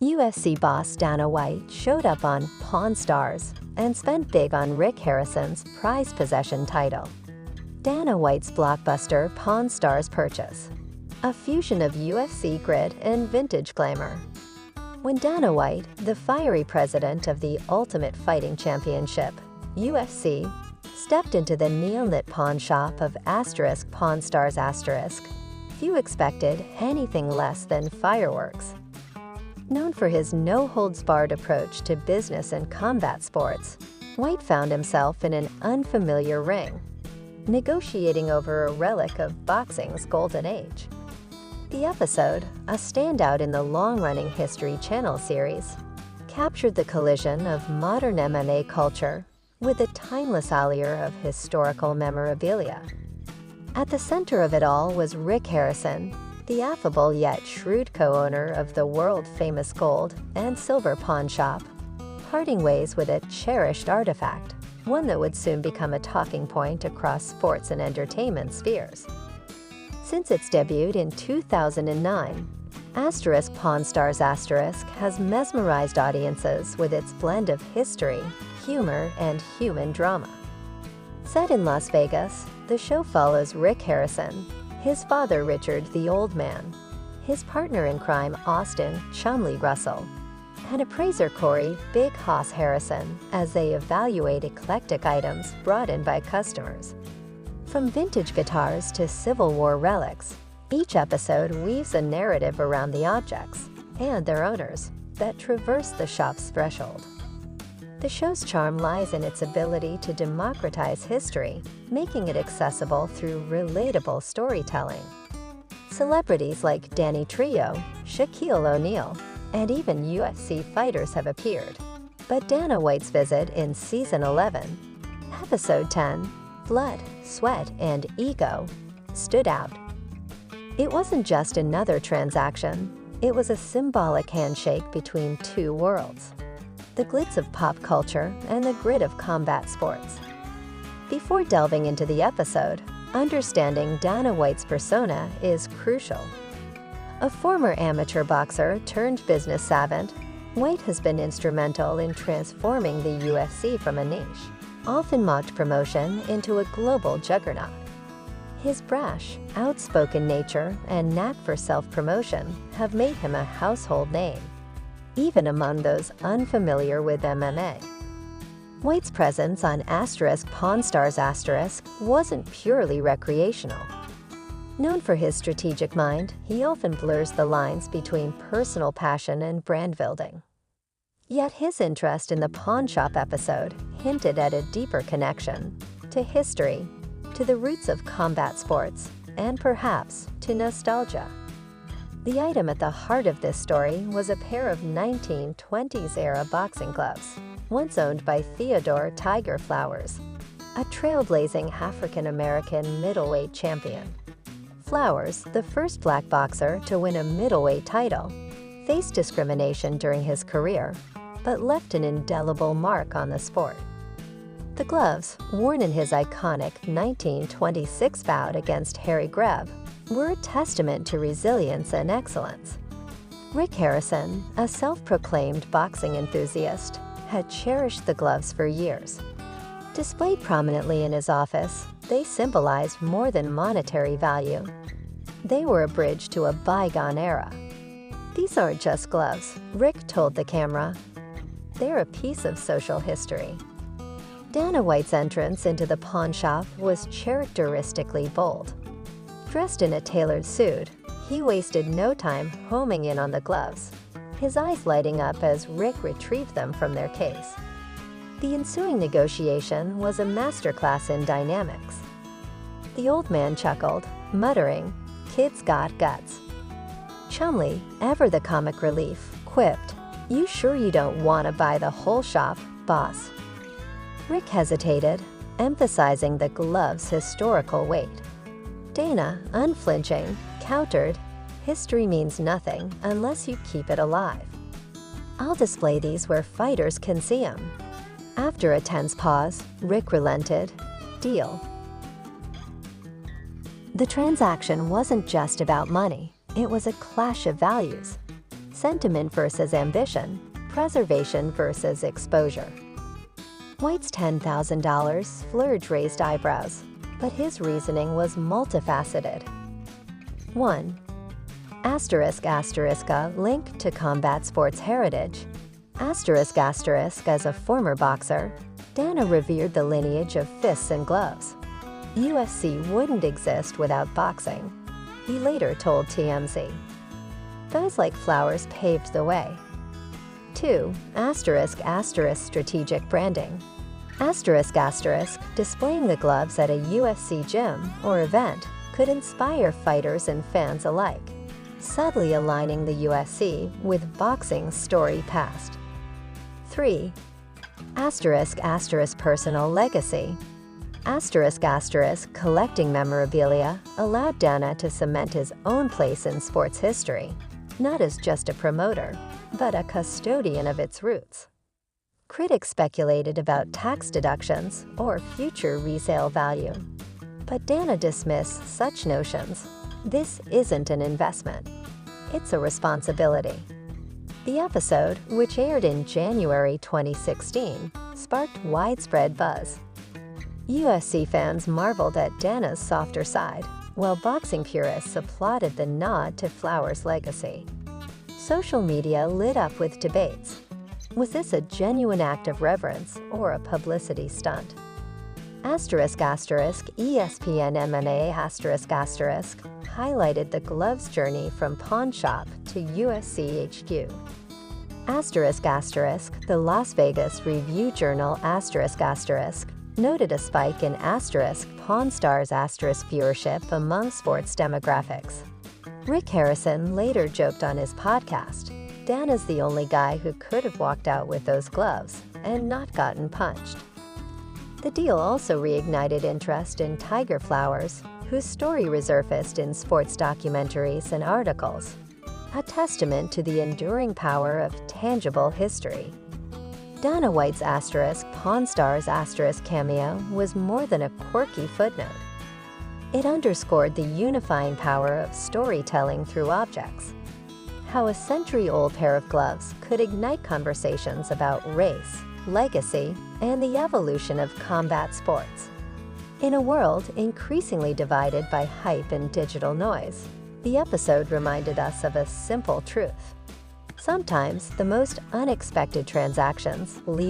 UFC boss Dana White showed up on Pawn Stars and spent big on Rick Harrison's prize possession title. Dana White's Blockbuster Pawn Stars purchase, a fusion of UFC grit and vintage glamour. When Dana White, the fiery president of the Ultimate Fighting Championship, UFC, stepped into the neon-lit pawn shop of Pawn Stars *, few expected anything less than fireworks. Known for his no-holds-barred approach to business and combat sports, White found himself in an unfamiliar ring, negotiating over a relic of boxing's golden age. The episode, a standout in the long-running History Channel series, captured the collision of modern MMA culture with the timeless allure of historical memorabilia. At the center of it all was Rick Harrison, the affable yet shrewd co-owner of the world-famous gold and silver pawn shop, parting ways with a cherished artifact, one that would soon become a talking point across sports and entertainment spheres. Since its debut in 2009, Pawn Stars has mesmerized audiences with its blend of history, humor, and human drama. Set in Las Vegas, the show follows Rick Harrison, his father Richard the Old Man, his partner in crime Austin "Chumley" Russell, and appraiser Corey "Big Hoss" Harrison as they evaluate eclectic items brought in by customers. From vintage guitars to Civil War relics, each episode weaves a narrative around the objects and their owners that traverse the shop's threshold. The show's charm lies in its ability to democratize history, making it accessible through relatable storytelling. Celebrities like Danny Trejo, Shaquille O'Neal, and even UFC fighters have appeared. But Dana White's visit in Season 11, Episode 10, Blood, Sweat, and Ego, stood out. It wasn't just another transaction, it was a symbolic handshake between two worlds: the glitz of pop culture and the grit of combat sports. Before delving into the episode, understanding Dana White's persona is crucial. A former amateur boxer turned business savant, White has been instrumental in transforming the UFC from a niche, often mocked promotion into a global juggernaut. His brash, outspoken nature and knack for self-promotion have made him a household name, even among those unfamiliar with MMA. White's presence on Pawn Stars wasn't purely recreational. Known for his strategic mind, he often blurs the lines between personal passion and brand building. Yet his interest in the pawn shop episode hinted at a deeper connection to history, to the roots of combat sports, and perhaps to nostalgia. The item at the heart of this story was a pair of 1920s-era boxing gloves, once owned by Theodore "Tiger" Flowers, a trailblazing African-American middleweight champion. Flowers, the first black boxer to win a middleweight title, faced discrimination during his career, but left an indelible mark on the sport. The gloves, worn in his iconic 1926 bout against Harry Greb, were a testament to resilience and excellence. Rick Harrison, a self-proclaimed boxing enthusiast, had cherished the gloves for years. Displayed prominently in his office, they symbolized more than monetary value. They were a bridge to a bygone era. "These aren't just gloves," Rick told the camera. "They're a piece of social history." Dana White's entrance into the pawn shop was characteristically bold. Dressed in a tailored suit, he wasted no time homing in on the gloves, his eyes lighting up as Rick retrieved them from their case. The ensuing negotiation was a masterclass in dynamics. The old man chuckled, muttering, "Kid's got guts." Chumley, ever the comic relief, quipped, "You sure you don't want to buy the whole shop, boss?" Rick hesitated, emphasizing the glove's historical weight. Dana, unflinching, countered, "History means nothing unless you keep it alive. I'll display these where fighters can see them." After a tense pause, Rick relented, "Deal." The transaction wasn't just about money, it was a clash of values. Sentiment versus ambition, preservation versus exposure. White's $10,000 splurge raised eyebrows, but his reasoning was multifaceted. 1. *** link to combat sports heritage. *** As a former boxer, Dana revered the lineage of fists and gloves. UFC wouldn't exist without boxing, he later told TMZ. Guys like Flowers paved the way. 2. *** strategic branding. *** displaying the gloves at a UFC gym or event could inspire fighters and fans alike, subtly aligning the UFC with boxing's storied past. 3. *** personal legacy. *** collecting memorabilia allowed Dana to cement his own place in sports history, not as just a promoter, but a custodian of its roots. Critics speculated about tax deductions or future resale value, but Dana dismissed such notions. This isn't an investment. It's a responsibility. The episode, which aired in January 2016, sparked widespread buzz. UFC fans marveled at Dana's softer side, while boxing purists applauded the nod to Flowers' legacy. Social media lit up with debates. Was this a genuine act of reverence or a publicity stunt? ESPN MMA ** highlighted the gloves journey from pawn shop to UFC HQ. *** the Las Vegas Review Journal ** noted a spike in ** Pawn Stars ** viewership among sports demographics. Rick Harrison later joked on his podcast, "Dana's the only guy who could have walked out with those gloves and not gotten punched." The deal also reignited interest in Tiger Flowers, whose story resurfaced in sports documentaries and articles, a testament to the enduring power of tangible history. Dana White's * Pawn Stars * cameo was more than a quirky footnote. It underscored the unifying power of storytelling through objects. How a century-old pair of gloves could ignite conversations about race, legacy, and the evolution of combat sports. In a world increasingly divided by hype and digital noise, the episode reminded us of a simple truth. Sometimes the most unexpected transactions lead